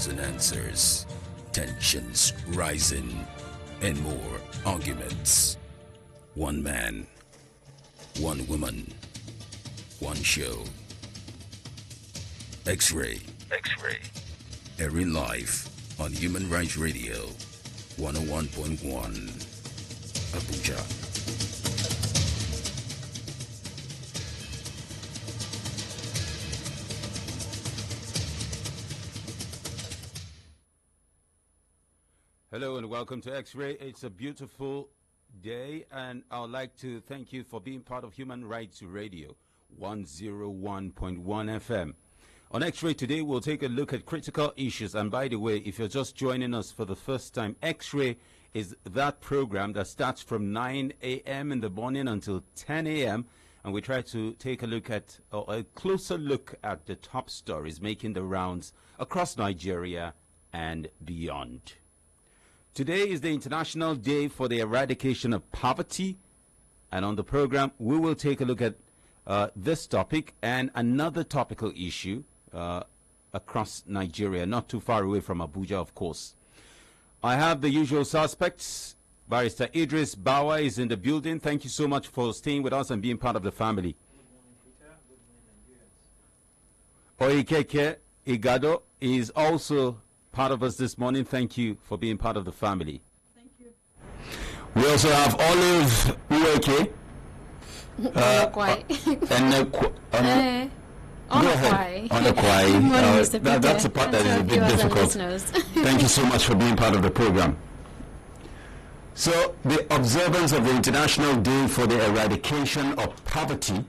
questions and answers, tensions rising, and more arguments. One man, one woman, one show. X-Ray. Airing live on Human Rights Radio 101.1 Abuja. Hello and welcome to X-Ray. It's a beautiful day and I would like to thank you for being part of Human Rights Radio 101.1 FM. On X-Ray today, we'll take a look at critical issues. And by the way, if you're just joining us for the first time, X-Ray is that program that starts from 9 a.m. in the morning until 10 a.m. And we try to take a look at, or a closer look at the top stories making the rounds across Nigeria and beyond. Today is the International Day for the Eradication of Poverty. And on the program, we will take a look at this topic and another topical issue across Nigeria, not too far away from Abuja, of course. I have the usual suspects. Barrister Idris Bawa is in the building. Thank you so much for staying with us and being part of the family. Good morning, Peter. Good morning, Nigerians. Oikeke Igado is also part of us this morning. Thank you for being part of the family. Thank you. We also have Olive Uweke. Go ahead. On the that's the part that is a bit difficult. Thank you so much for being part of the program. So, the observance of the International Day for the Eradication of Poverty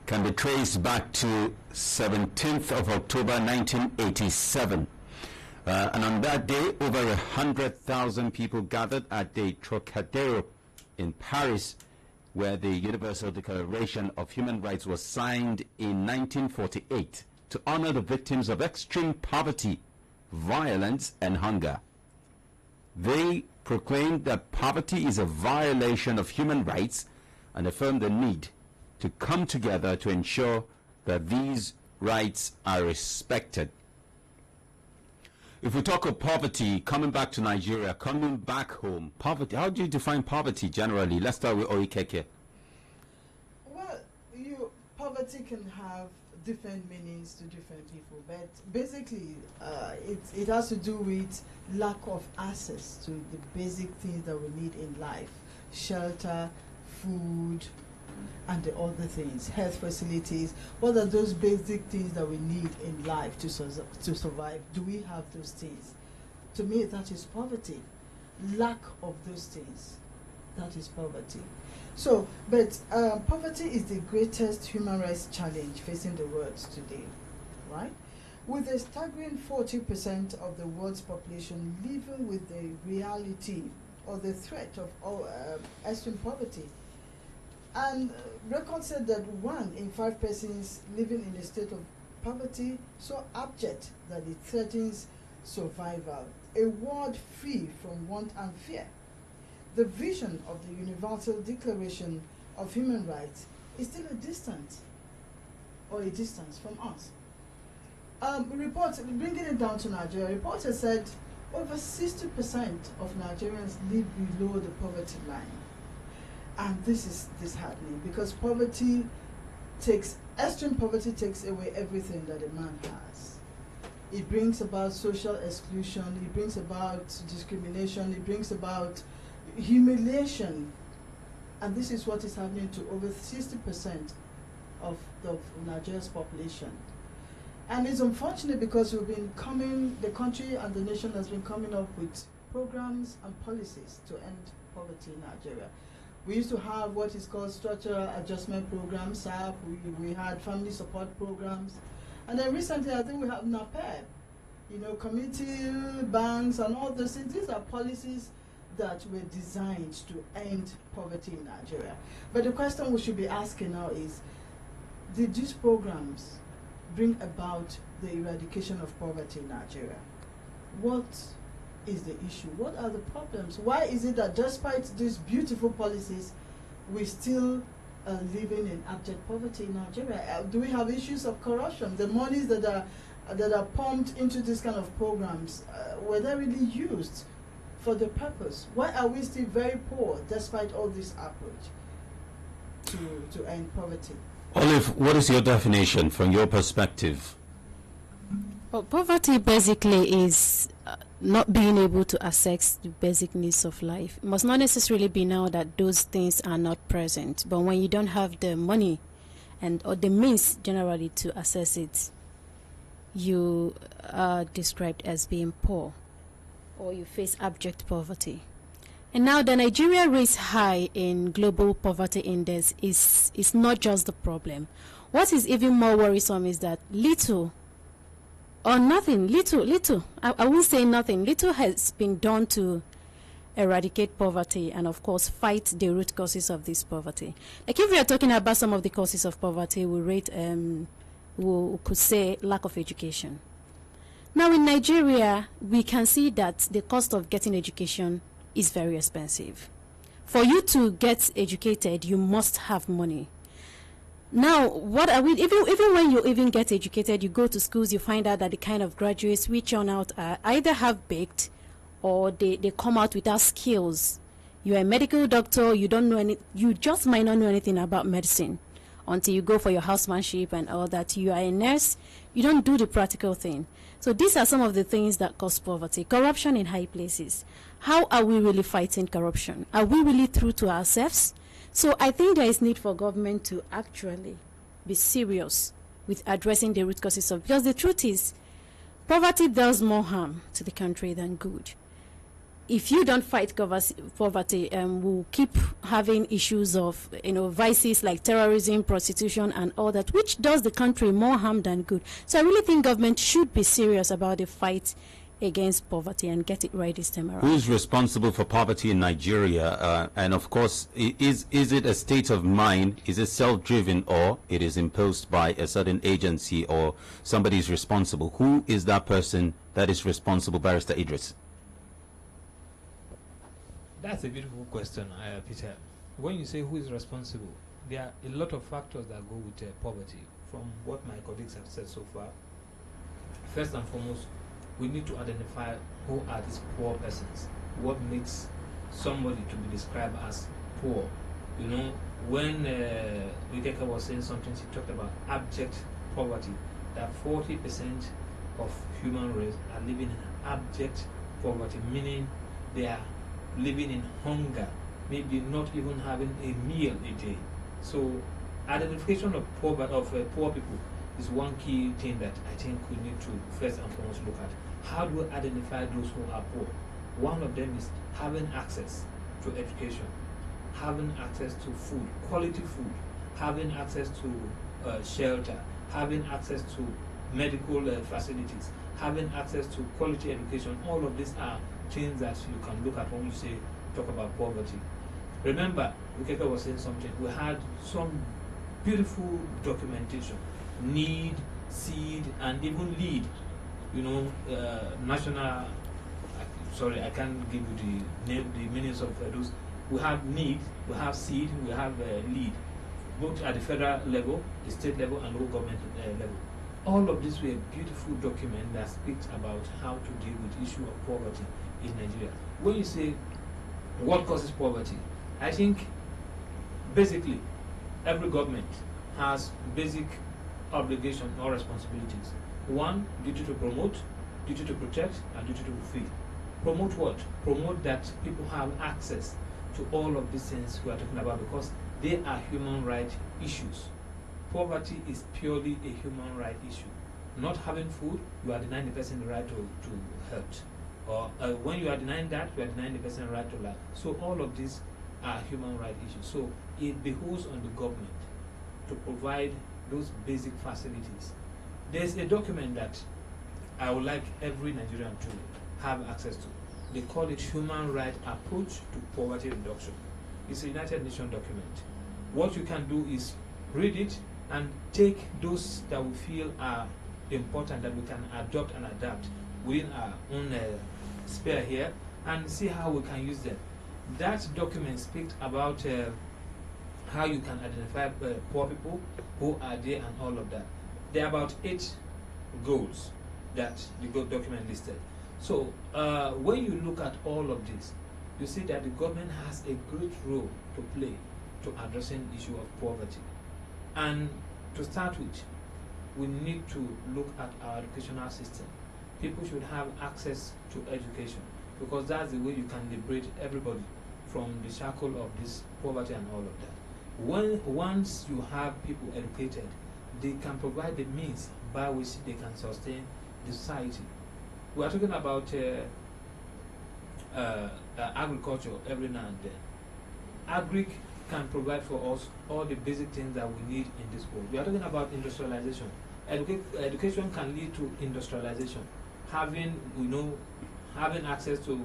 can be traced back to 17th of October 1987. And on that day, over 100,000 people gathered at the Trocadero in Paris, where the Universal Declaration of Human Rights was signed in 1948 to honor the victims of extreme poverty, violence, and hunger. They proclaimed that poverty is a violation of human rights and affirmed the need to come together to ensure that these rights are respected. If we talk of poverty, coming back to Nigeria, coming back home, poverty, how do you define poverty generally? Let's start with Oikeke. Well, poverty can have different meanings to different people, but basically it has to do with lack of access to the basic things that we need in life: shelter, food, and the other things, health facilities. What are those basic things that we need in life to survive? Do we have those things? To me, that is poverty. Lack of those things, that is poverty. So, but poverty is the greatest human rights challenge facing the world today, right? With a staggering 40% of the world's population living with the reality or the threat of extreme poverty. And records said that 1 in 5 persons living in a state of poverty so abject that it threatens survival. A world free from want and fear. The vision of the Universal Declaration of Human Rights is still a distance from us. Reports, bringing it down to Nigeria, reports have said over 60% of Nigerians live below the poverty line. And this is disheartening because extreme poverty takes away everything that a man has. It brings about social exclusion, it brings about discrimination, it brings about humiliation. And this is what is happening to over 60% of Nigeria's population. And it's unfortunate because the country and the nation has been coming up with programs and policies to end poverty in Nigeria. We used to have what is called structural adjustment programs, SAP, we had family support programs. And then recently, I think we have NAPEB, community banks and all those things. These are policies that were designed to end poverty in Nigeria. But the question we should be asking now is, did these programs bring about the eradication of poverty in Nigeria? What is the issue? What are the problems? Why is it that despite these beautiful policies, we still are living in abject poverty in Nigeria? Do we have issues of corruption? The monies that that are pumped into this kind of programs, were they really used for the purpose? Why are we still very poor despite all this approach to end poverty? Olive, what is your definition from your perspective? Well, poverty basically is not being able to access the basic needs of life. It must not necessarily be now that those things are not present, but when you don't have the money or the means generally to access it, you are described as being poor, or you face abject poverty. And now the Nigeria rates high in global poverty index is not just the problem. What is even more worrisome is that little, I won't say nothing, little has been done to eradicate poverty and of course fight the root causes of this poverty. Like if we are talking about some of the causes of poverty, we could say lack of education. Now in Nigeria, we can see that the cost of getting education is very expensive. For you to get educated, you must have money. Now, what are we, even when you even get educated, you go to schools, you find out that the kind of graduates we churn out are either half-baked or they come out without skills. You're a medical doctor, you don't know you just might not know anything about medicine until you go for your housemanship and all that. You are a nurse, you don't do the practical thing. So these are some of the things that cause poverty. Corruption in high places. How are we really fighting corruption? Are we really true to ourselves? So I think there is need for government to actually be serious with addressing the root causes of, because the truth is, poverty does more harm to the country than good. If you don't fight poverty, we'll keep having issues of, vices like terrorism, prostitution, and all that, which does the country more harm than good. So I really think government should be serious about the fight against poverty and get it right this time around. Who is responsible for poverty in Nigeria? And of course, is it a state of mind? Is it self-driven, or it is imposed by a certain agency, or somebody is responsible? Who is that person that is responsible, Barrister Idris? That's a beautiful question, Peter. When you say who is responsible, there are a lot of factors that go with poverty, from what my colleagues have said so far. First and foremost, we need to identify who are these poor persons. What makes somebody to be described as poor? When Wikeka was saying something, she talked about abject poverty, that 40% of human race are living in abject poverty, meaning they are living in hunger, maybe not even having a meal a day. So identification of poor people is one key thing that I think we need to first and foremost look at. How do we identify those who are poor? One of them is having access to education, having access to food, quality food, having access to shelter, having access to medical facilities, having access to quality education. All of these are things that you can look at when you talk about poverty. Remember, Wikeka was saying something. We had some beautiful documentation, need, seed, and even lead. National. Sorry, I can't give you the meanings of those. We have need, we have seed, we have lead, both at the federal level, the state level, and local government level. All of this were a beautiful document that speaks about how to deal with the issue of poverty in Nigeria. When you say what causes poverty, I think basically every government has basic obligation or responsibilities. One, duty to promote, duty to protect, and duty to fulfill. Promote what? Promote that people have access to all of these things we are talking about, because they are human rights issues. Poverty is purely a human rights issue. Not having food, you are denying the person the right to health. Or when you are denying that, you are denying the person the right to life. So all of these are human rights issues. So it behooves on the government to provide those basic facilities. There's a document that I would like every Nigerian to have access to. They call it Human Rights Approach to Poverty Reduction. It's a United Nations document. What you can do is read it and take those that we feel are important, that we can adopt and adapt within our own sphere here, and see how we can use them. That document speaks about how you can identify poor people who are there and all of that. There are about 8 goals that the document listed. So when you look at all of this, you see that the government has a great role to play to addressing the issue of poverty. And to start with, we need to look at our educational system. People should have access to education, because that's the way you can liberate everybody from the shackle of this poverty and all of that. Once you have people educated, they can provide the means by which they can sustain the society. We are talking about agriculture every now and then. Agric can provide for us all the basic things that we need in this world. We are talking about industrialization. Education can lead to industrialization. Having access to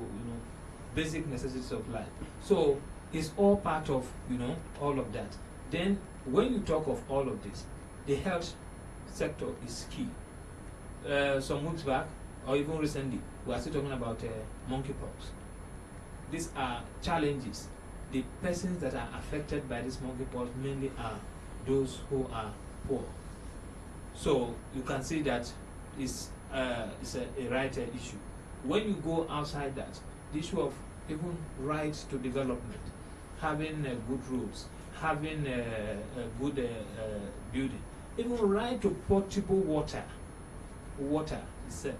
basic necessities of life. So it's all part of all of that. Then when you talk of all of this, the health sector is key. Some weeks back, or even recently, we are still talking about monkeypox. These are challenges. The persons that are affected by this monkeypox mainly are those who are poor. So you can see that it's a right issue. When you go outside that, the issue of even rights to development, having good roads, having a good building, even right to potable water itself,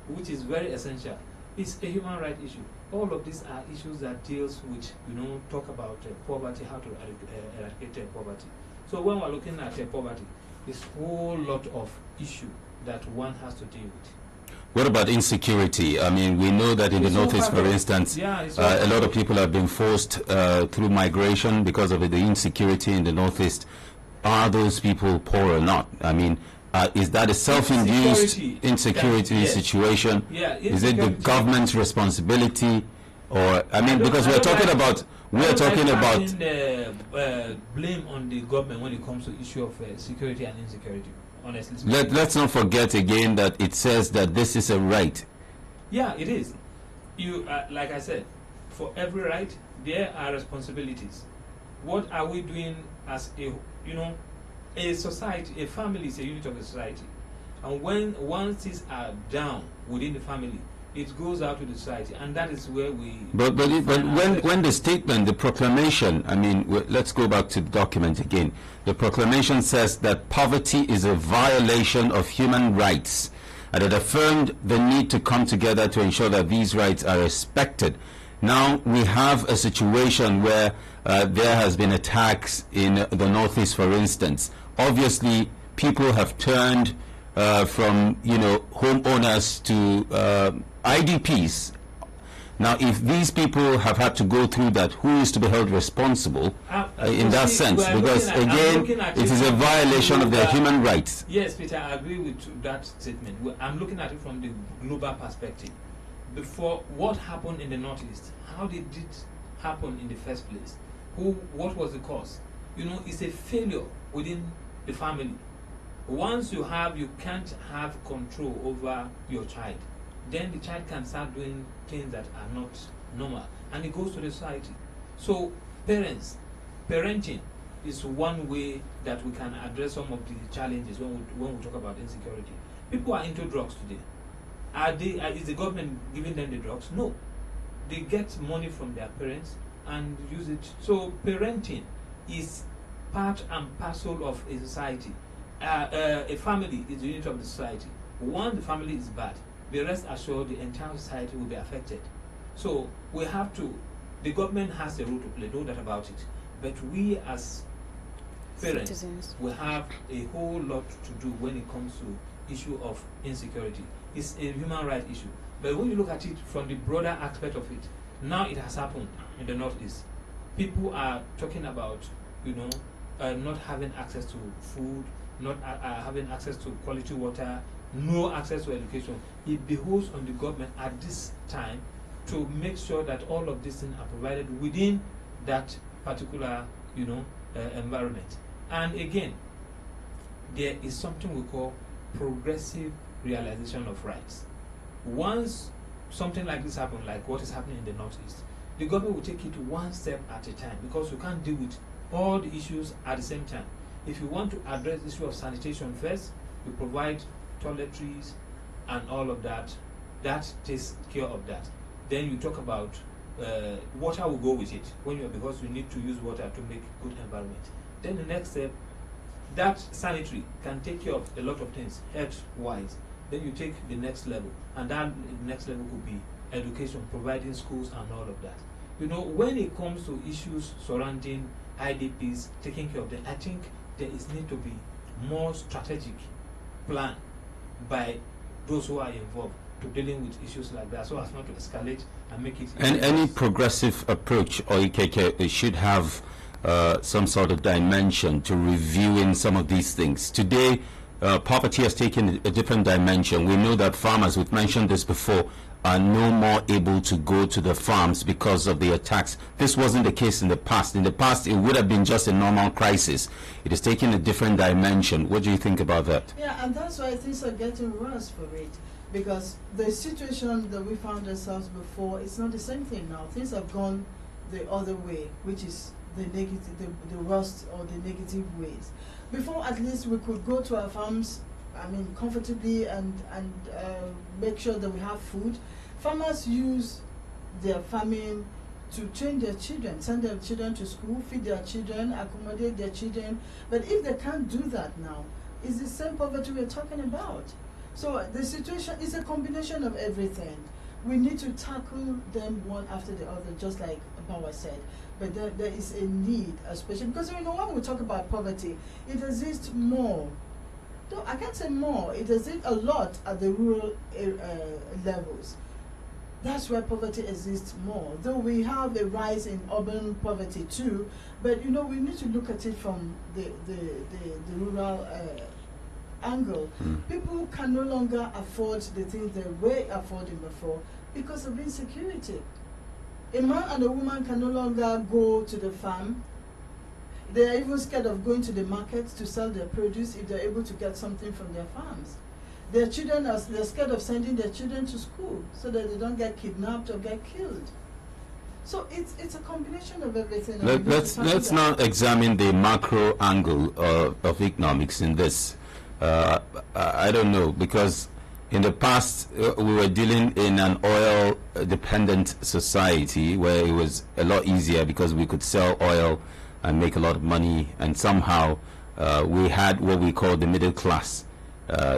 which is very essential, is a human rights issue. All of these are issues that deals with, talk about poverty, how to eradicate poverty. So when we're looking at poverty, there's a whole lot of issue that one has to deal with. What about insecurity? I mean, we know that in the Northeast, for instance, a lot of people have been forced through migration because of the insecurity in the Northeast. Are those people poor or not? I mean, is that a self-induced insecurity situation? Yeah, is it the government's responsibility? Or, I mean, because we're talking about blame on the government when it comes to issue of security and insecurity. Honestly, let's not forget again that it says that this is a right. Yeah, it is. You like I said, for every right there are responsibilities. What are we doing as a society? A family is a unit of a society, and once things are down within the family, it goes out to the society, and that is where we. But when the statement, the proclamation, I mean, let's go back to the document again. The proclamation says that poverty is a violation of human rights, and it affirmed the need to come together to ensure that these rights are respected. Now we have a situation where there has been attacks in the Northeast, for instance. Obviously, people have turned from homeowners to IDPs. Now, if these people have had to go through that, who is to be held responsible in that sense? Because again, it is a violation of their human rights. Yes, Peter, I agree with that statement. I'm looking at it from the global perspective. Before, what happened in the Northeast? How did it happen in the first place? What was the cause? It's a failure within the family. Once you can't have control over your child, then the child can start doing things that are not normal, and it goes to the society. So parenting is one way that we can address some of the challenges when we talk about insecurity. People are into drugs today. Is the government giving them the drugs? No. They get money from their parents and use it. So parenting is part and parcel of a society. A family is the unit of the society. Once the family is bad, be rest assured the entire society will be affected. So we have to, the government has a role to play, no doubt about it. But we as parents, citizens, we have a whole lot to do when it comes to issue of insecurity. It's a human rights issue. But when you look at it from the broader aspect of it, now it has happened in the Northeast. People are talking about, not having access to food, not having access to quality water, no access to education. It behoves on the government at this time to make sure that all of these things are provided within that particular, environment. And again, there is something we call progressive realization of rights. Once something like this happens, like what is happening in the Northeast, the government will take it one step at a time, because you can't deal with all the issues at the same time. If you want to address the issue of sanitation first, you provide toiletries, and all of that, that takes care of that. Then you talk about water will go with it because you need to use water to make good environment. Then the next step, that sanitary can take care of a lot of things health-wise. Then you take the next level, and that next level could be education, providing schools and all of that. When it comes to issues surrounding IDPs, taking care of them, I think there is need to be more strategic plan by those who are involved to dealing with issues like that, so as not to escalate and make it. And any progressive approach, or it should have some sort of dimension to reviewing some of these things. Today, poverty has taken a different dimension. We know that farmers, we've mentioned this before, are no more able to go to the farms because of the attacks. This wasn't the case in the past. In the past, it would have been just a normal crisis. It has taken a different dimension. What do you think about that? Yeah, and that's why things are getting worse for it. Because the situation that we found ourselves before, it's not the same thing now. Things have gone the other way, which is the negative, the worst or the negative ways. Before, at least we could go to our farms, comfortably and make sure that we have food. Farmers use their farming to train their children, send their children to school, feed their children, accommodate their children. But if they can't do that now, it's the same poverty we're talking about. So the situation is a combination of everything. We need to tackle them one after the other, just like Bauer said. But there is a need, especially because when we talk about poverty, it exists more. No, I can't say more. It exists a lot at the rural levels. That's where poverty exists more. Though we have a rise in urban poverty too, but we need to look at it from the rural angle. People can no longer afford the things they were affording before because of insecurity. A man and a woman can no longer go to the farm. They are even scared of going to the market to sell their produce if they're able to get something from their farms. Their children they're scared of sending their children to school so that they don't get kidnapped or get killed. So it's a combination of everything. Let's now examine the macro angle of economics in this. I don't know, because in the past we were dealing in an oil-dependent society where it was a lot easier because we could sell oil and make a lot of money, and somehow we had what we call the middle class.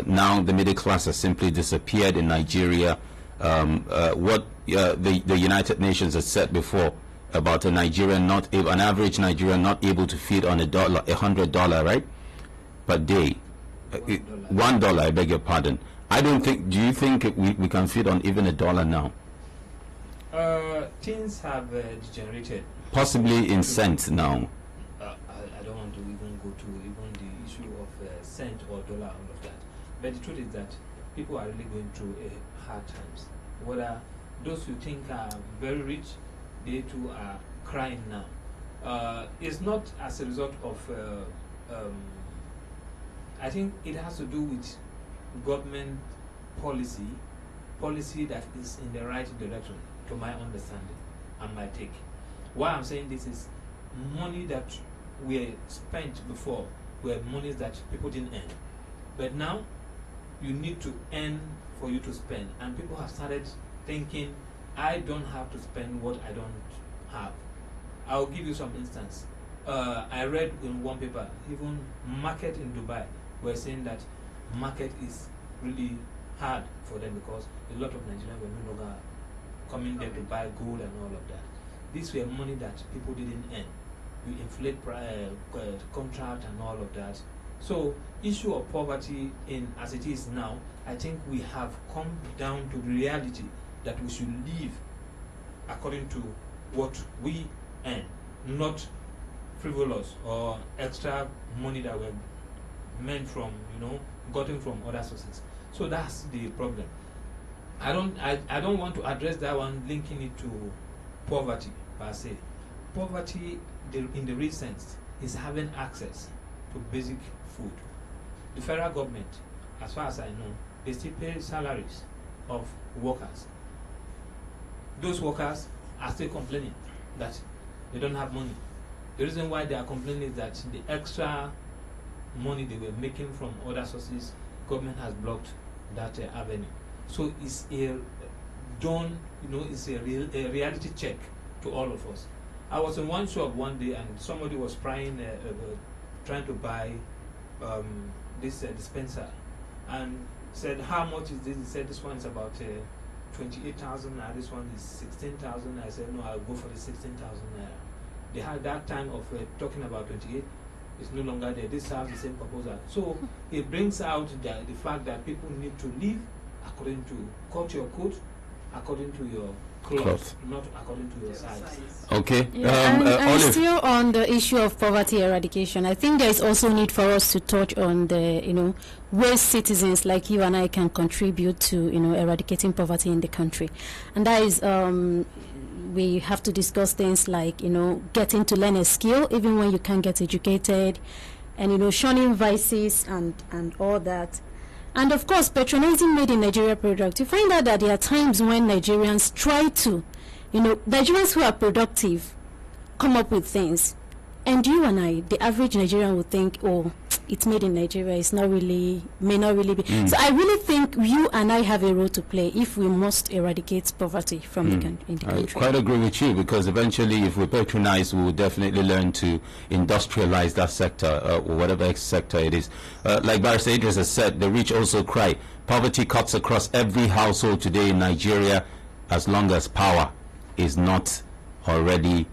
Now the middle class has simply disappeared in Nigeria. What the United Nations has said before about an average Nigerian not able to feed on $100, right, per day. $1, I beg your pardon. Do you think we can feed on even $1 now? Things have degenerated. Possibly in cents now. I don't want to even go to even the issue of cent or dollar, all of that. But the truth is that people are really going through hard times. Whether those you think are very rich, they too are crying now. It's not as a result of I think it has to do with government policy that is in the right direction, to my understanding and my take. Why I'm saying this is money that were spent before were monies that people didn't earn. But now you need to earn for you to spend, and people have started thinking, I don't have to spend what I don't have. I'll give you some instance. I read in one paper, even market in Dubai were saying that market is really hard for them because a lot of Nigerians were no longer coming there to buy gold and all of that. These were money that people didn't earn. You inflate contract and all of that. So issue of poverty as it is now, I think we have come down to the reality that we should live according to what we earn, not frivolous or extra money that we're meant from, gotten from other sources. So that's the problem. I don't want to address that one linking it to poverty per se. Poverty in the real sense is having access to basic food. The federal government, as far as I know, they still pay salaries of workers. Those workers are still complaining that they don't have money. The reason why they are complaining is that the extra money they were making from other sources, government has blocked that avenue. So it's a done, it's a reality check to all of us. I was in one shop one day and somebody was trying to buy this dispenser and said, how much is this? He said, this one is about 28,000, this one is 16,000. I said, no, I'll go for the 16,000. They had that time of talking about 28. It's no longer there. This has the same proposal. So it brings out the fact that people need to live according to cut your coat, according to your cloth, not according to your size. Okay. And still on the issue of poverty eradication, I think there is also need for us to touch on the, ways citizens like you and I can contribute to, eradicating poverty in the country. And that is, we have to discuss things like, getting to learn a skill, even when you can't get educated, and, shunning vices and all that. And of course, patronizing made in Nigeria products. You find out that there are times when Nigerians try to, Nigerians who are productive come up with things. And you and I, the average Nigerian would think, oh, it's made in Nigeria, it's not really, may not really be. So I really think you and I have a role to play if we must eradicate poverty from in the country. I quite agree with you, because eventually if we patronize, we will definitely learn to industrialize that sector, or whatever sector it is. Like Barrister Idris has said, the rich also cry. Poverty cuts across every household today in Nigeria, as long as power is not already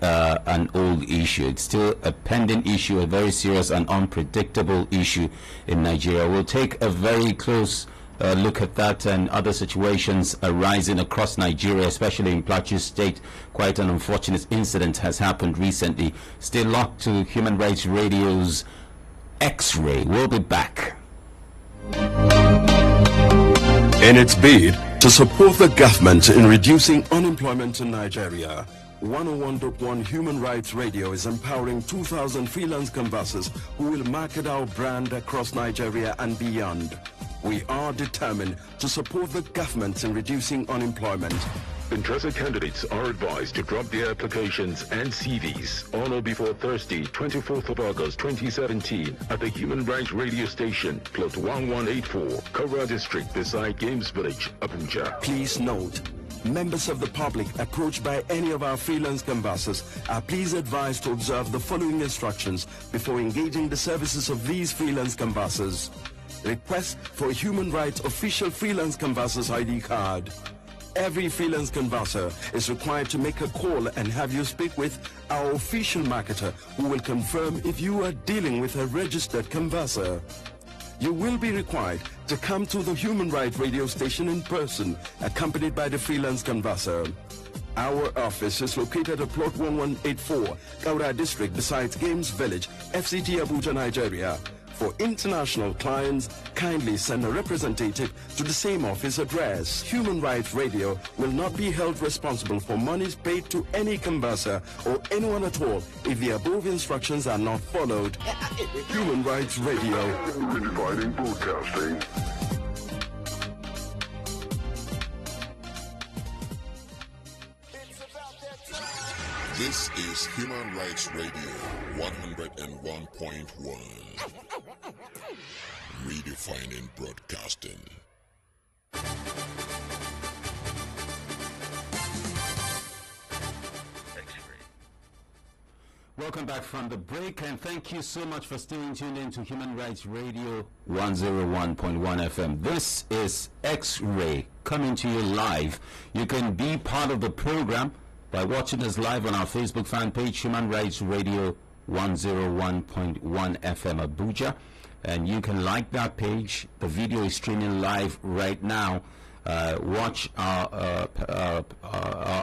an old issue. It's still a pending issue, a very serious and unpredictable issue in Nigeria. We'll take a very close look at that and other situations arising across Nigeria, especially in Plateau State. Quite an unfortunate incident has happened recently. Stay locked to Human Rights Radio's X-Ray. We'll be back. In its bid to support the government in reducing unemployment in Nigeria, 101.1 Human Rights Radio is empowering 2,000 freelance canvassers who will market our brand across Nigeria and beyond. We are determined to support the government in reducing unemployment. Interested candidates are advised to drop their applications and CVs on or before Thursday, 24th of August 2017 at the Human Rights Radio Station, plot 1184, Kora District, beside Games Village, Abuja. Please note, members of the public approached by any of our freelance canvassers are please advised to observe the following instructions before engaging the services of these freelance canvassers. Request for a Human Rights official freelance canvasser's ID card. Every freelance canvasser is required to make a call and have you speak with our official marketer, who will confirm if you are dealing with a registered canvasser. You will be required to come to the Human Rights Radio Station in person, accompanied by the freelance canvasser. Our office is located at plot 1184, Kaura District, besides Games Village, FCT Abuja, Nigeria. For international clients, kindly send a representative to the same office address. Human Rights Radio will not be held responsible for monies paid to any canvasser or anyone at all if the above instructions are not followed. Human Rights Radio. Redefining broadcasting. This is Human Rights Radio 101.1. Redefining broadcasting. Welcome back from the break, and thank you so much for staying tuned in to Human Rights Radio 101.1 FM. This is X-Ray coming to you live. You can be part of the program by watching us live on our Facebook fan page, Human Rights Radio 101.1 FM Abuja. And you can like that page. The video is streaming live right now. Watch our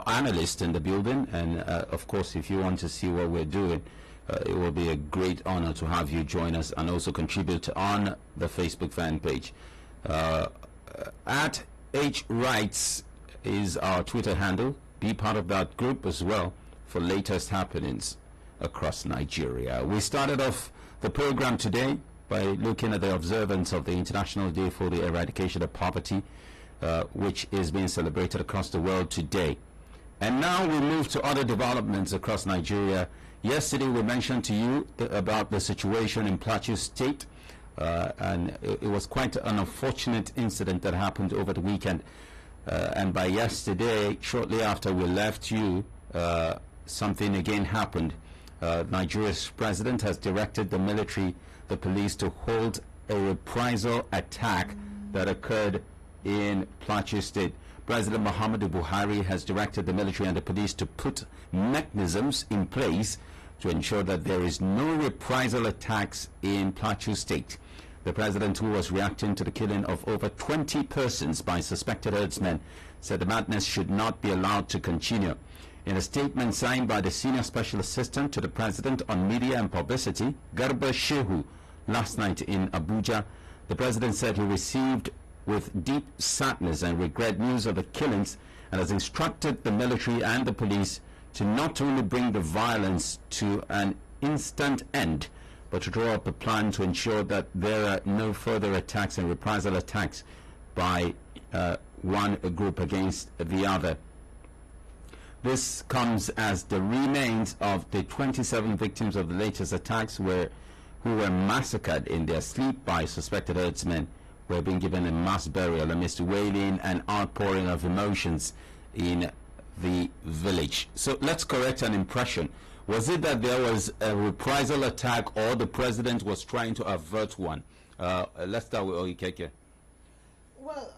analyst in the building, and of course, if you want to see what we're doing, it will be a great honor to have you join us and also contribute on the Facebook fan page. At HRights is our Twitter handle. Be part of that group as well for latest happenings across Nigeria. We started off the program today by looking at the observance of the International Day for the Eradication of Poverty, which is being celebrated across the world today. And now we move to other developments across Nigeria. Yesterday we mentioned to you about the situation in Plateau State, and it was quite an unfortunate incident that happened over the weekend. And by yesterday, shortly after we left you, something again happened. Nigeria's president has directed the police to hold a reprisal attack that occurred in Plateau State. President Muhammadu Buhari has directed the military and the police to put mechanisms in place to ensure that there is no reprisal attacks in Plateau State. The president, who was reacting to the killing of over 20 persons by suspected herdsmen, said the madness should not be allowed to continue. In a statement signed by the senior special assistant to the president on media and publicity, Garba Shehu, last night in Abuja, the president said he received with deep sadness and regret news of the killings and has instructed the military and the police to not only bring the violence to an instant end, but to draw up a plan to ensure that there are no further attacks and reprisal attacks by one group against the other. This comes as the remains of the 27 victims of the latest attacks who were massacred in their sleep by suspected herdsmen were being given a mass burial amidst wailing and outpouring of emotions in the village. So let's correct an impression. Was it that there was a reprisal attack, or the president was trying to avert one? Let's start with Oikeke. Well,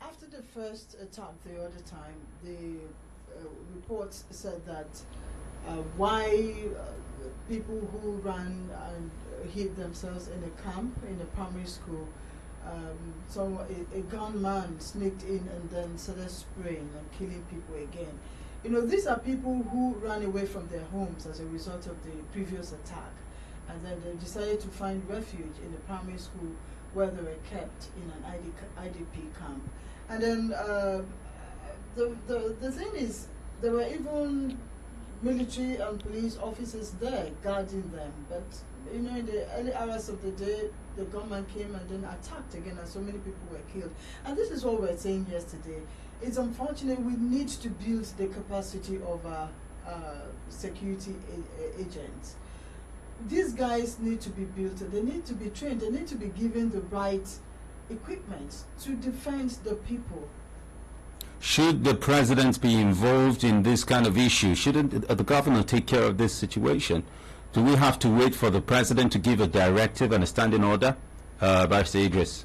after the first attack the other time, the reports said that why people who ran and hid themselves in a camp in a primary school, so a gunman sneaked in and then started spraying and killing people again. You know, these are people who ran away from their homes as a result of the previous attack, and then they decided to find refuge in a primary school where they were kept in an IDP camp. And then the thing is, there were even military and police officers there guarding them, but you know, in the early hours of the day, the gunman came and then attacked again, and so many people were killed. And this is what we're saying yesterday. It's unfortunate. We need to build the capacity of our security agents. These guys need to be built, and they need to be trained, they need to be given the right equipment to defend the people. Should the president be involved in this kind of issue? Shouldn't the governor take care of this situation? Do we have to wait for the president to give a directive and a standing order? Barrister Idris.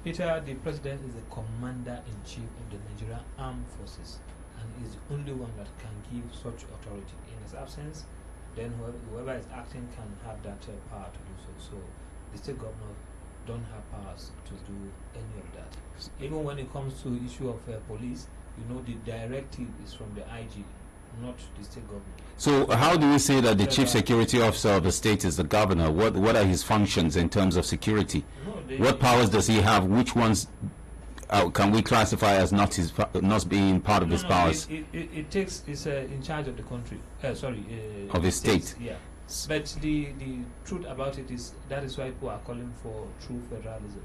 Peter, the president is the commander-in-chief of the Nigerian Armed Forces and is the only one that can give such authority. In his absence, then whoever is acting can have that power to do so. So the state governor don't have powers to do any of that. Even when it comes to issue of police, you know, the directive is from the IG, not the state government. So how do we say that the chief security officer of the state is the governor? What are his functions in terms of security? What powers does he have? Which ones can we classify as not being part of his powers? It's in charge of the country. Of his state. Yeah. But the truth about it is that is why people are calling for true federalism,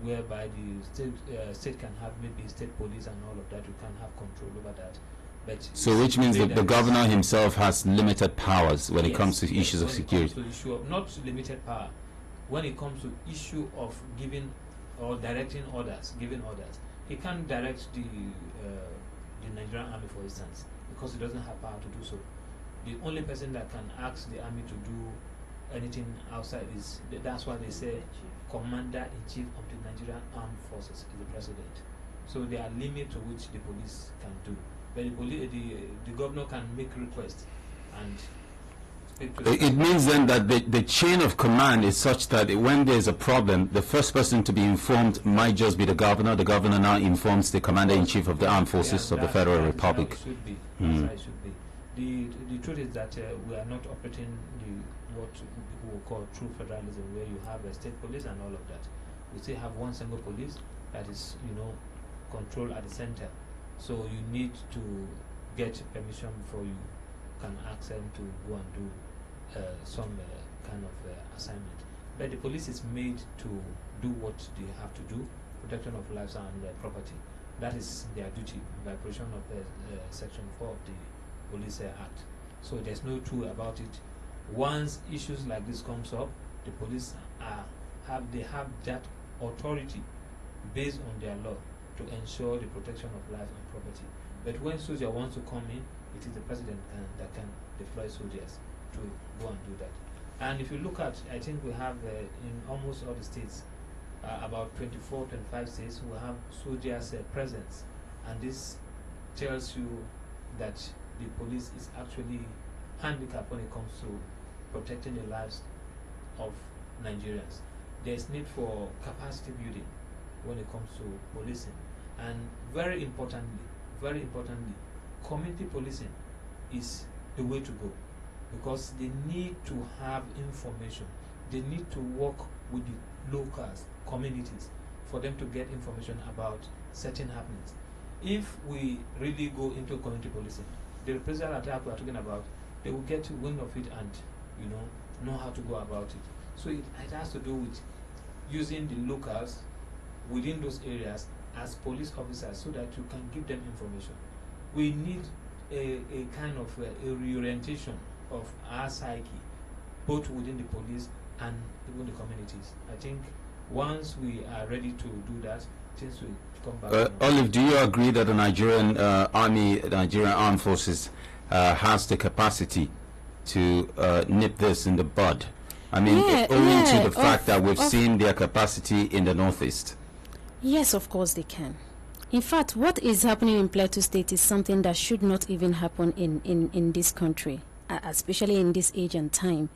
whereby the state can have maybe state police and all of that. You can have control over that. But so which means that the governor himself has limited powers when it comes to issues of security. Not limited power. When it comes to issue of giving or directing orders, giving orders, he can't direct the Nigerian army, for instance, because he doesn't have power to do so. The only person that can ask the army to do anything outside is, that's why they say commander-in-chief of the Nigerian Armed Forces is the president. So there are limits to which the police can do. But the governor can make requests and speak to it means then that the chain of command is such that when there's a problem, the first person to be informed might just be the governor. The governor now informs the commander-in-chief of the armed forces of the Federal Republic. That's how it should be. That's how it should be. The truth is that we are not operating what people will call true federalism, where you have a state police and all of that. We still have one single police that is, controlled at the center. So you need to get permission before you can ask them to go and do some kind of assignment. But the police is made to do what they have to do, protection of lives and property. That is their duty by provision of Section 4 of the Police Act. So there's no two about it. Once issues like this comes up, the police have that authority based on their law to ensure the protection of life and property. But when soldier wants to come in, it is the president that can deploy soldiers to go and do that. And if you look at, I think we have in almost all the states, about 24, 25 states, we have soldiers' presence. And this tells you that the police is actually handicapped when it comes to protecting the lives of Nigerians. There's need for capacity building when it comes to policing. And very importantly, community policing is the way to go, because they need to have information. They need to work with the locals, communities, for them to get information about certain happenings. If we really go into community policing, the reprisal attack we're talking about, they will get wind of it and know how to go about it. So it has to do with using the locals within those areas as police officers so that you can give them information. We need a kind of a reorientation of our psyche, both within the police and even the communities. I think once we are ready to do that, things will come back. Olive, do you agree that the Nigerian Army, the Nigerian Armed Forces, has the capacity to nip this in the bud? I mean, owing to the fact that we've seen their capacity in the Northeast. Yes, of course they can. In fact, what is happening in Plateau State is something that should not even happen in this country, especially in this age and time,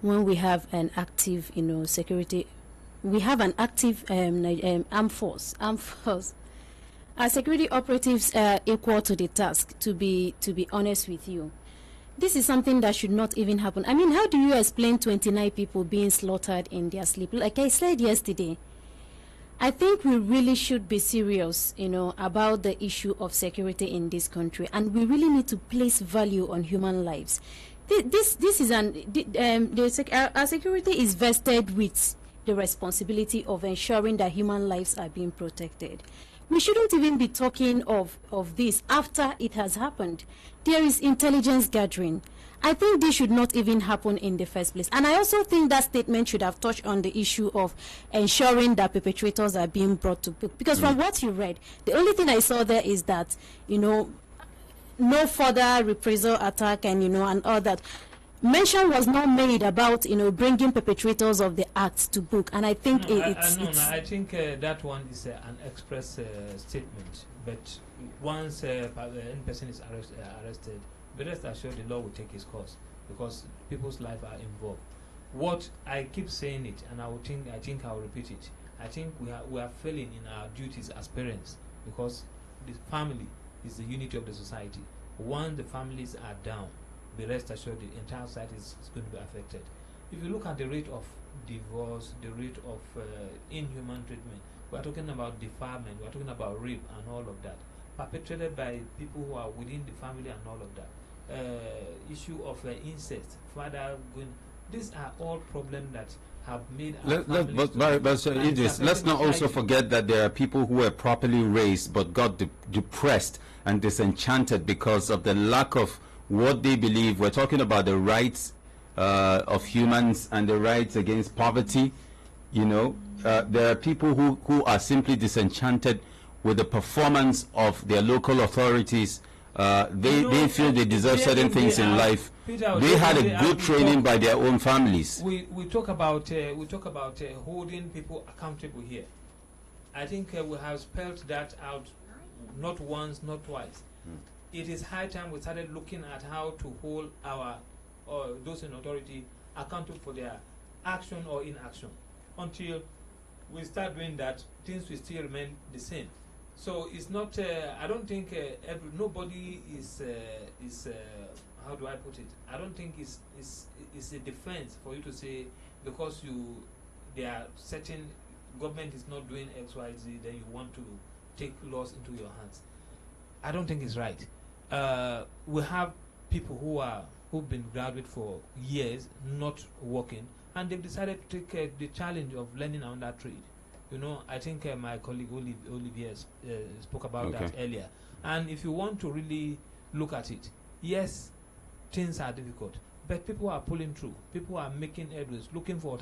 when we have an active, security. We have an active armed force. Our security operatives are equal to the task. To be honest with you, this is something that should not even happen. I mean, how do you explain 29 people being slaughtered in their sleep? Like I said yesterday, I think we really should be serious, about the issue of security in this country, and we really need to place value on human lives. This is our security is vested with the responsibility of ensuring that human lives are being protected. We shouldn't even be talking of this after it has happened. There is intelligence gathering. I think this should not even happen in the first place. And I also think that statement should have touched on the issue of ensuring that perpetrators are being brought to book. Because from what you read, the only thing I saw there is that, no further reprisal attack and, and all that. Mention was not made about, bringing perpetrators of the acts to book. And I think I think that one is an express statement. But once any person is arrested, but rest assured the law will take its course, because people's lives are involved. What I keep saying it, and I think I'll repeat it. I think we are failing in our duties as parents, because the family is the unity of the society. Once the families are down, be rest assured the entire society is going to be affected. If you look at the rate of divorce, the rate of inhuman treatment, we are talking about defilement, we are talking about rape and all of that, perpetrated by people who are within the family and all of that. Issue of incest, father going. These are all problems that have made let's not also forget that there are people who were properly raised but got depressed and disenchanted because of the lack of what they believe. We're talking about the rights of humans and the rights against poverty. There are people who are simply disenchanted with the performance of their local authorities. They feel they deserve certain things in life. Peter, they had a good training by their own families. We talk about holding people accountable here. I think we have spelled that out not once, not twice. It is high time we started looking at how to hold those in authority accountable for their action or inaction. Until we start doing that, things will still remain the same. So it's not. I don't think nobody is. How do I put it? I don't think it's a defense for you to say because there are certain government is not doing X, Y, Z, then you want to take laws into your hands. I don't think it's right. We have people who've been graduate for years, not working, and they've decided to take the challenge of learning another trade. I think my colleague Olivier spoke about that earlier. And if you want to really look at it, yes, things are difficult, But people are pulling through. People are making headways, looking for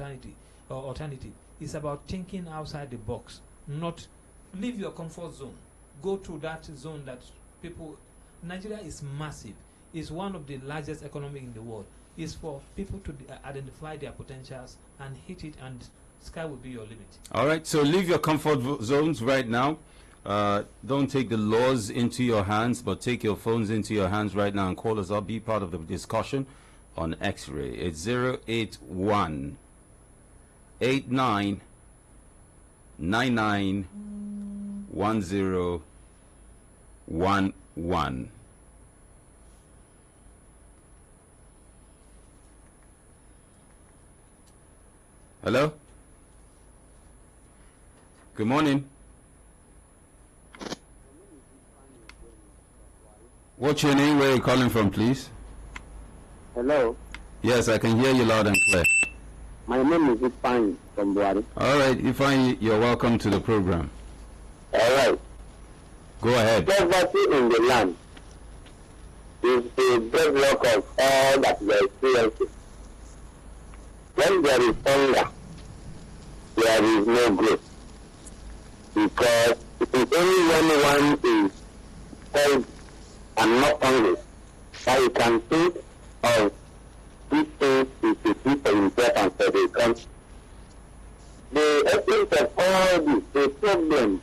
alternative. It's about thinking outside the box, not leave your comfort zone. Go to that zone that people. Nigeria is massive. It's one of the largest economies in the world. It's for people to identify their potentials and hit it, and sky will be your limit. All right, so leave your comfort zones right now. Don't take the laws into your hands, but take your phones into your hands right now and call us up. Be part of the discussion on X-Ray. It's 081 89 99 1011. Hello? Good morning. What's your name? Where are you calling from, please? Hello. Yes, I can hear you loud and clear. My name is Ifeanyi from Buhari. All right, Ifeanyi, you're welcome to the program. All right. Go ahead. Poverty in the land is the bedrock of all that we are experiencing. When there is hunger, there is no growth. Because it is only when one is fed and not hungry that you can think of these things to do for himself and for the country. The essence of all this, the problem,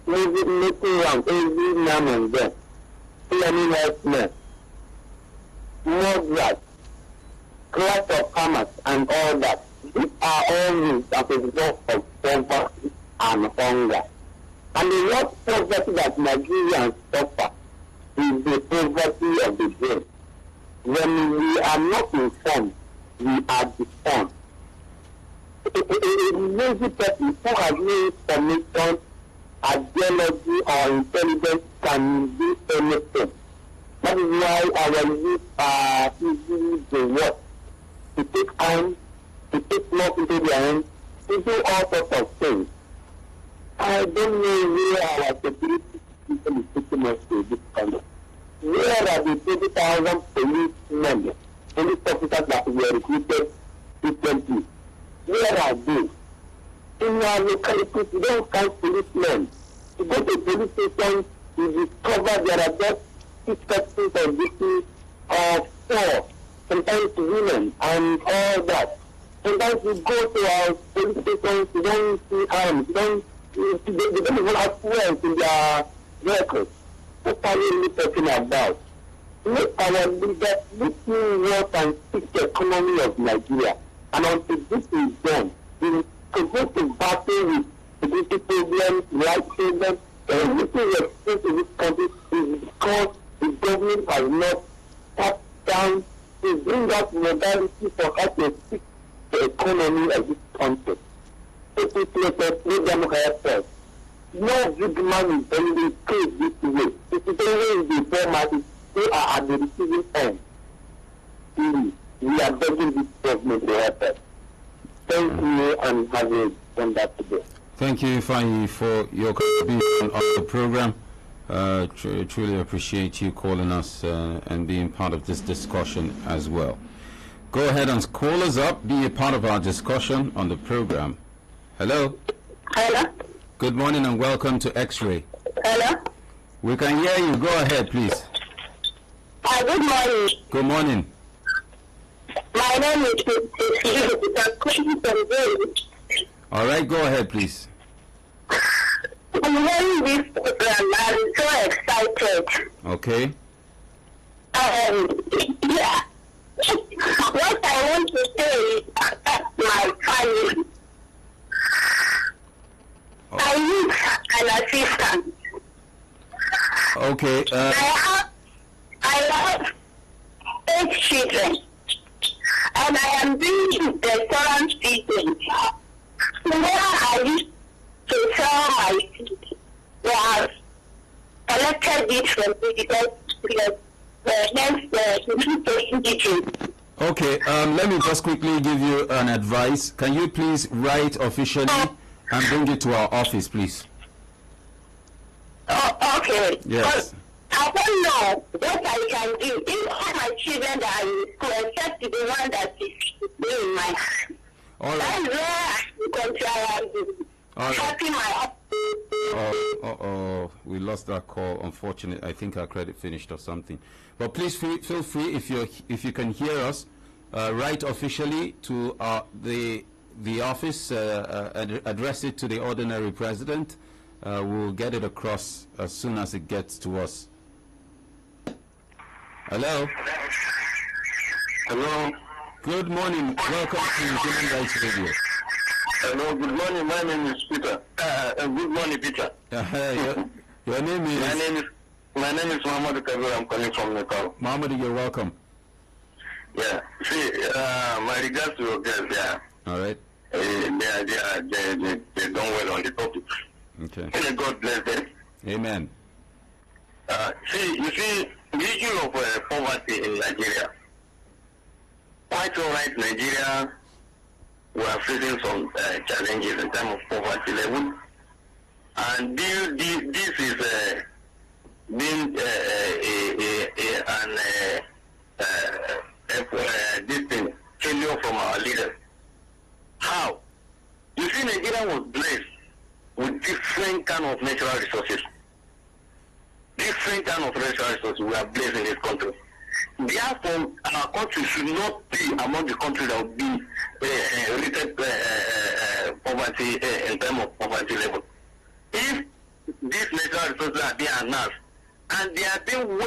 making around every now and then, planning healthness, murderers, class of farmers, and all that. These are all things as a result of poverty and hunger. And the worst poverty that Nigerians suffer is the poverty of the brain. When we are not informed, we are deformed. A lazy person who has no information, ideology, or intelligence can do anything. That is why our youth are easily the worst. To take on, to take love into their hands, to do all sorts of things. I don't know where our security people is taking us to this country. Where are the 20,000 policemen, police officers that were recruited recently? Where are they? In our localities, we don't find policemen. To go to police station, you discover there are just 6 persons or duty of 4. Sometimes women and all that. Sometimes we go to our police stations, we don't see arms, they don't even have fuel in their vehicles. What are we really talking about? Let our leaders look what and fix the economy of Nigeria. And until this is done, we will go to battle with security problems, life problems, everything we experience in this country is because the government has not tapped down to bring out modality for how to fix the economy of this country. Let them help us. No big man is only paid this way. It is only the poor masses who are at the receiving end. We are begging this government to help us. Thank you and have a wonderful day. Thank you, Ifeanyi, for your contribution on the program. Truly appreciate you calling us and being part of this discussion as well. Go ahead and call us up, be a part of our discussion on the program. Hello? Hello? Good morning and welcome to X-Ray. Hello? We can hear you. Go ahead, please. Good morning. Good morning. My name is Peter Kundum. All right, go ahead, please. I'm hearing this program. I'm so excited. Okay. Yeah. What I want to say is my family. I need an assistant. Okay. I have 8 children, and I am doing restaurant business. Where I used to sell my food, they have collected it from me because okay, let me just quickly give you an advice. Can you please write officially and bring it to our office, please? Oh, okay. Yes. I I don't know what I can do. If all my children that are in school, except the one that is in my hand. All right. That's where I am helping my. We lost that call. Unfortunately, I think our credit finished or something. But please feel free, if you can hear us, write officially to the office, address it to the ordinary president. We'll get it across as soon as it gets to us. Hello. Hello. Good morning. Welcome to Human Rights Radio. Hello. Good morning. My name is Peter. Good morning, Peter. Your name is. My name is Muhammad Kabir. I'm calling from Nepal. Muhammad, you're welcome. Yeah. See, my regards to your guests. Yeah. All right. They done well on the topic. Okay. May God bless them. Amen. You see, the issue of poverty in Nigeria. Quite all right, Nigeria, we are facing some challenges in terms of poverty level. And this is being this thing, failure from our leaders. How? You see, Nigeria was blessed with different kind of natural resources. Different kind of natural resources we are blessed in this country. Therefore, our country should not be among the countries that will be rated poverty in terms of poverty level. If these natural resources are being announced and they are being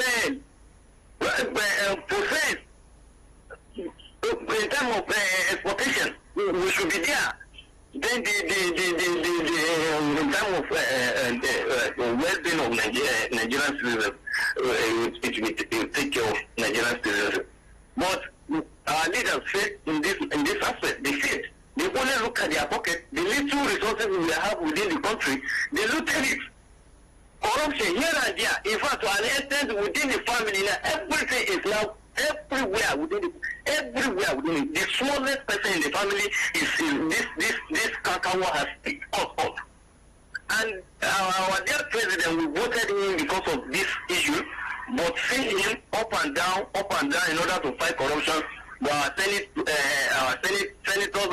well processed in terms of exportation, we should be there. Then in terms of well-being of Nigerian citizens, it will take care of Nigerian citizens. But our leaders fail in this aspect. They fail. They only look at their pocket. The little resources we have within the country, they look at it. Corruption here and there. In fact, to an extent within the family, now everything is now everywhere within it. The smallest person in the family is this kakawa has picked us up. And our dear president, we voted him because of this issue, but seeing him up and down in order to fight corruption. But our senators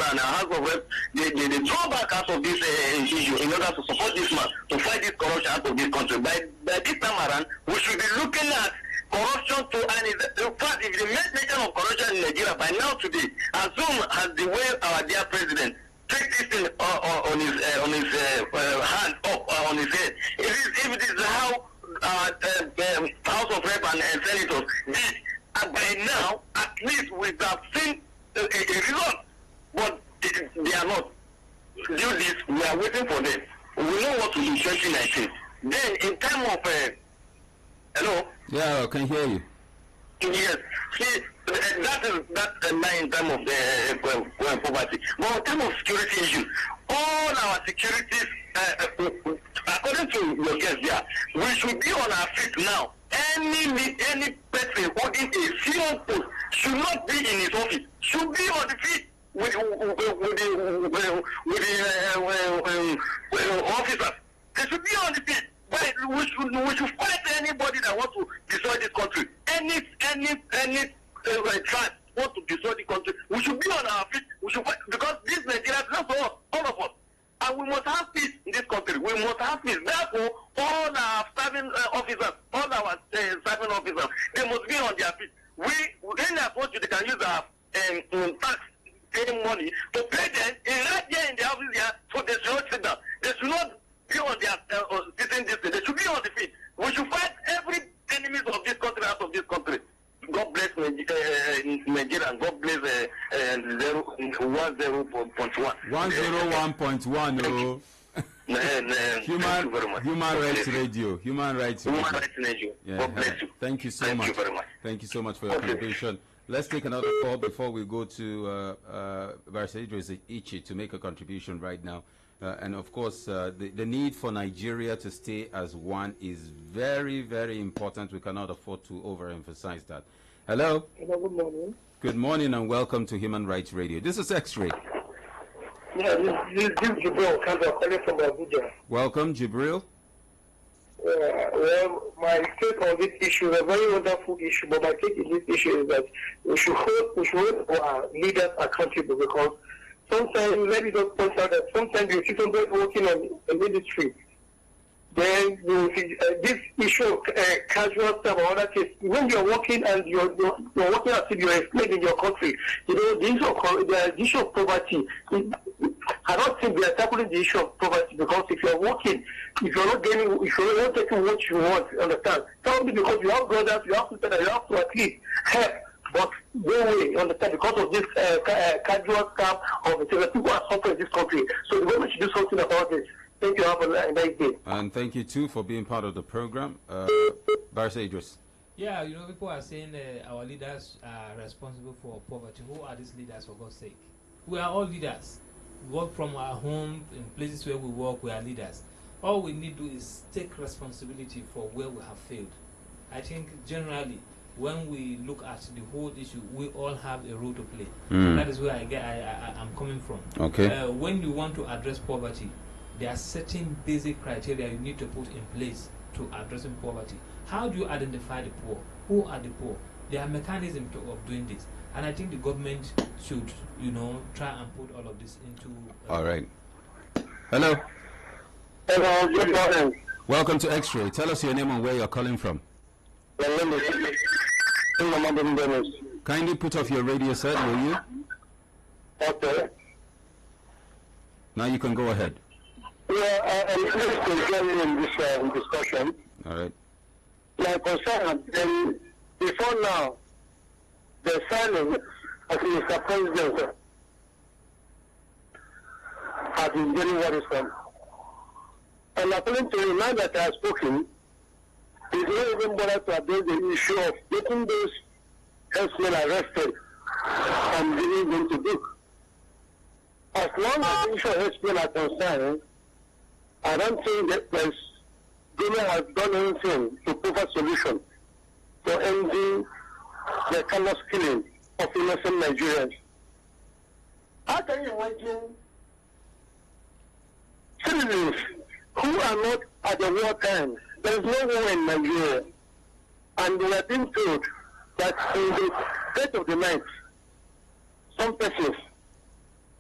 and our House of Reps, they draw back out of this issue in order to support this man to fight this corruption out of this country. By this time around, we should be looking at corruption in fact, if the main nature of corruption in Nigeria by now today, as soon as the way our dear president takes this thing on his hand up on his head, if it is how House of Reps and senators did, and by now, at least we have seen a result, but they are not. Do this, we are waiting for them. We know what to do in 2019. Then, in terms of hello? Yeah, I can hear you. Yes. See, that's in terms of the poverty. But in terms of security issues, all our securities, according to your guest here, we should be on our feet now. Any person holding a serious post should not be in his office. Should be on the feet with the officers. They should be on the feet. We should fight anybody that wants to destroy this country. Any tribe want to destroy the country. We should be on our feet. We should fight because this Nigeria belongs to us, all of us. And we must have peace in this country. We must have peace. Therefore, all our serving officers, serving officers, they must be on their feet. In as much they can use our tax paying money to pay them right there in the office here, so they should not sit down. They should not be on their sitting this. They should be on the feet. We should fight every enemies of this country out of this country. God bless Nigeria and God bless 101.1. 101.1. Human Rights Radio. Human Rights Radio. Yeah. God bless you. Thank you so much. You very much. Thank you so much for your contribution. Let's take another call before we go to Barrister Idris Ichi to make a contribution right now. And of course, the need for Nigeria to stay as one is very, very important. We cannot afford to overemphasize that. Hello? Hello, good morning. Good morning and welcome to Human Rights Radio. This is X-Ray. Yeah, this is Jibril calling from Abuja. Welcome, Jibril. Well, my take on this issue is a very wonderful issue, but my take on this issue is that we should hold our leaders accountable, because sometimes, let me just point out that sometimes you see somebody working on a ministry, then you see this issue of casual stuff or other case. When you're working and you're working as if you're explaining in your country, the issue of poverty. I don't think we are tackling the issue of poverty, because if you're working, if you're not taking what you want, understand? Probably because you have brothers, you have sisters, you have to at least help. But no way, understand, because of this casual stuff of the people are suffering in this country. So the government should do something about this. Thank you. Have a nice day. And thank you too for being part of the program. Barrister Idris. Yeah, people are saying our leaders are responsible for poverty. Who are these leaders, for God's sake? We are all leaders. We work from our home, in places where we work, we are leaders. All we need to do is take responsibility for where we have failed. I think generally, when we look at the whole issue, we all have a role to play. That is where I'm coming from. Okay. When you want to address poverty, there are certain basic criteria you need to put in place to addressing poverty. How do you identify the poor? Who are the poor? There are mechanisms of doing this. And I think the government should, try and put all of this into... all right. Hello. Hello, good morning. Welcome to X-Ray. Tell us your name and where you're calling from. My name is Kindly put off your radio set, will you? Okay. Now you can go ahead. Yeah, I'm interested to join in this discussion. All right. My concern, before now, the signing of Mr. President has been very worrisome. And according to the man that I have spoken, he's not even bothered to address the issue of getting those herdsmen arrested and bringing them to book. As long as the issue of herdsmen are concerned, I don't think that the government has done anything to provide solution for ending the callous killing of innocent Nigerians. How can you imagine citizens who are not at the war time? There is no war in Nigeria, and we are being told that in the dead of the night, some persons,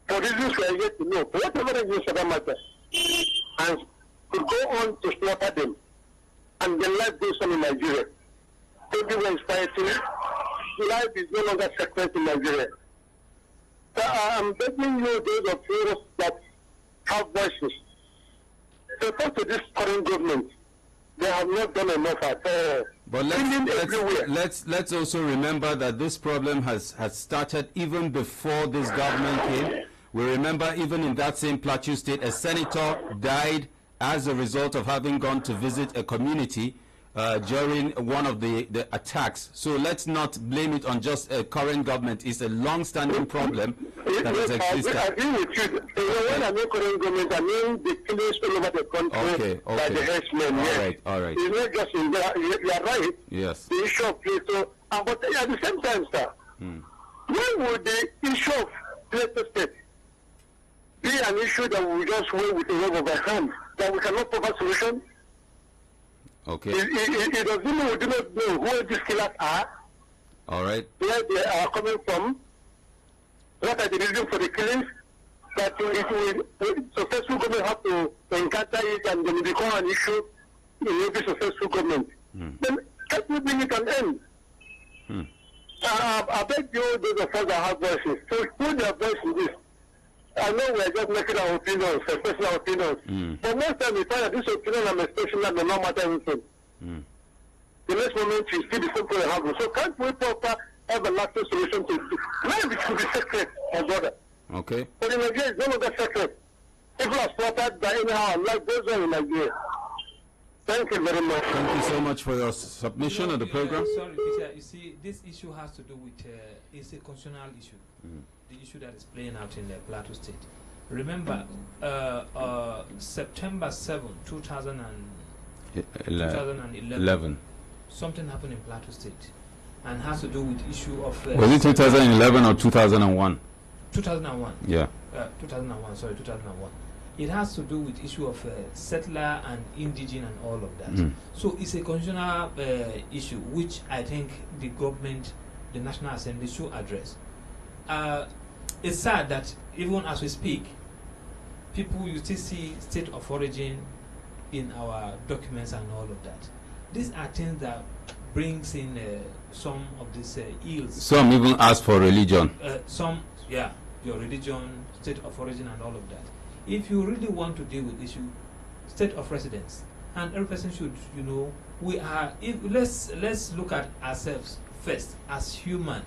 for reasons we are yet to know, for whatever reasons for that matter, and could go on to slaughter them, and then life goes on in Nigeria. Everyone is fighting. Life is no longer sacred in Nigeria. So I'm begging you, those of you that have voices, to talk to this current government. They have not done enough at all. But let's also remember that this problem has started even before this government came. We remember even in that same Plateau state, a senator died as a result of having gone to visit a community during one of the attacks. So let's not blame it on just a current government. It's a long-standing problem that has existed. I agree with you. When I mean current government, I mean the killings all over the country by the herdsmen. All right. It's not just in there. You are right. Yes. The issue of Plateau. But at the same time, sir, when would the issue of Plateau state be an issue that we just wait with a wave of our hand, that we cannot provide solution? Okay. It doesn't mean we do not know who these killers are. All right. Where they are coming from. What are the reasons for the killings? That successful government have to encounter it and then become an issue in every successful government. Then can't we bring it an end? I beg you, those of us that have voices, to put their voice in this. I know we are just making our opinions, personal opinions. But most times we find that this opinion and expression may not matter anything. The next moment you see the same thing happen. So can't we proper have a lasting solution to it? Maybe it should be secret, my brother. Okay. But in Nigeria, it's no longer secret. People are slaughtered by anyhow, and life goes on in Nigeria. Thank you very much. Thank you so much for your submission of the program. Sorry, Peter. You see, this issue has to do with it's a constitutional issue. The issue that is playing out in the Plateau State. Remember, September 7, 2011, something happened in Plateau State, and has to do with the issue of... was it 2011 or 2001? 2001. Yeah. 2001, sorry, 2001. it has to do with issue of settler and indigenous and all of that. So it's a constitutional issue which I think the government, the National Assembly should address. It's sad that even as we speak, people you still see state of origin in our documents and all of that. These are things that brings in some of these ills. Some even ask for religion. Some, yeah, your religion, state of origin and all of that. If you really want to deal with issue, state of residence, and every person should, you know, we are, let's look at ourselves first as human.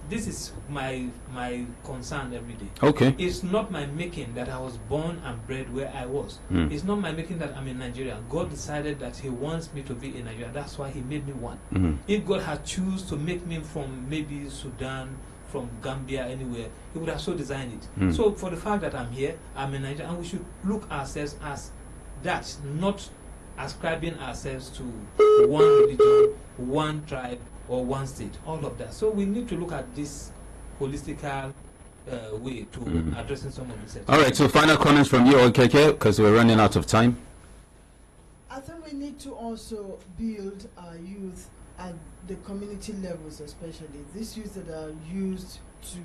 This is my concern every day. Okay. It's not my making that I was born and bred where I was. It's not my making that I'm in Nigeria. God decided that He wants me to be in Nigeria. That's why He made me one. If God had choose to make me from maybe Sudan, from Gambia, anywhere, He would have so designed it. So for the fact that I'm here, I'm in Nigeria, and we should look ourselves as that, not ascribing ourselves to one religion, one tribe, or one state, all of that. So we need to look at this holistical way to addressing some of these. All right, so final comments from you, OKK, because we're running out of time. I think we need to also build our youth at the community levels, especially these youth that are used to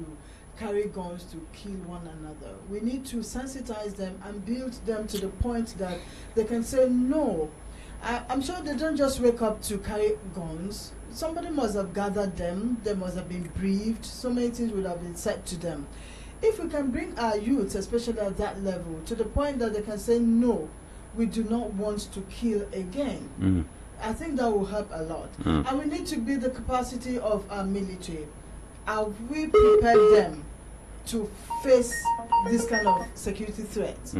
carry guns to kill one another. We need to sensitize them and build them to the point that they can say no. I'm sure they don't just wake up to carry guns. Somebody must have gathered them. They must have been briefed. So many things would have been said to them. If we can bring our youth, especially at that level, to the point that they can say, no, we do not want to kill again, I think that will help a lot. And we need to build the capacity of our military. Have we prepared them to face this kind of security threats?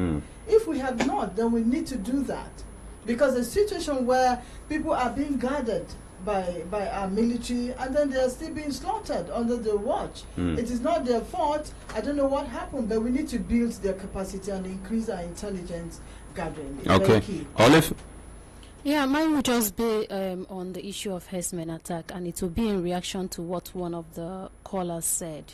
If we have not, then we need to do that. Because a situation where people are being guarded by our military and then they are still being slaughtered under their watch. It is not their fault. I don't know what happened, but we need to build their capacity and increase our intelligence gathering. It's very key. Olive? Yeah, mine would just be on the issue of herdsmen attack, and it will be in reaction to what one of the callers said.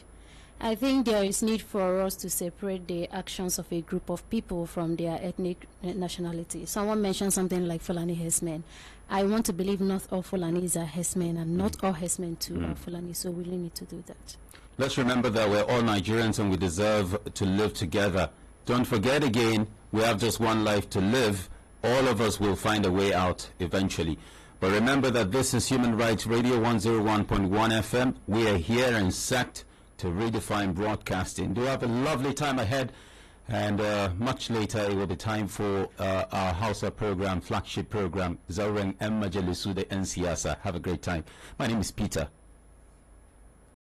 I think there is need for us to separate the actions of a group of people from their ethnic nationality. Someone mentioned something like Fulani herdsmen. I want to believe not all Fulanis are herdsmen, and not all herdsmen too are Fulani, so we really need to do that. Let's remember that we're all Nigerians and we deserve to live together. Don't forget again, we have just one life to live. All of us will find a way out eventually. But remember that this is Human Rights Radio 101.1 FM. We are here in SECT to redefine broadcasting. Do have a lovely time ahead, and much later it will be time for our Hausa program, flagship program, Zauren M. Majalisu de N. Siyasa. Have a great time. My name is Peter.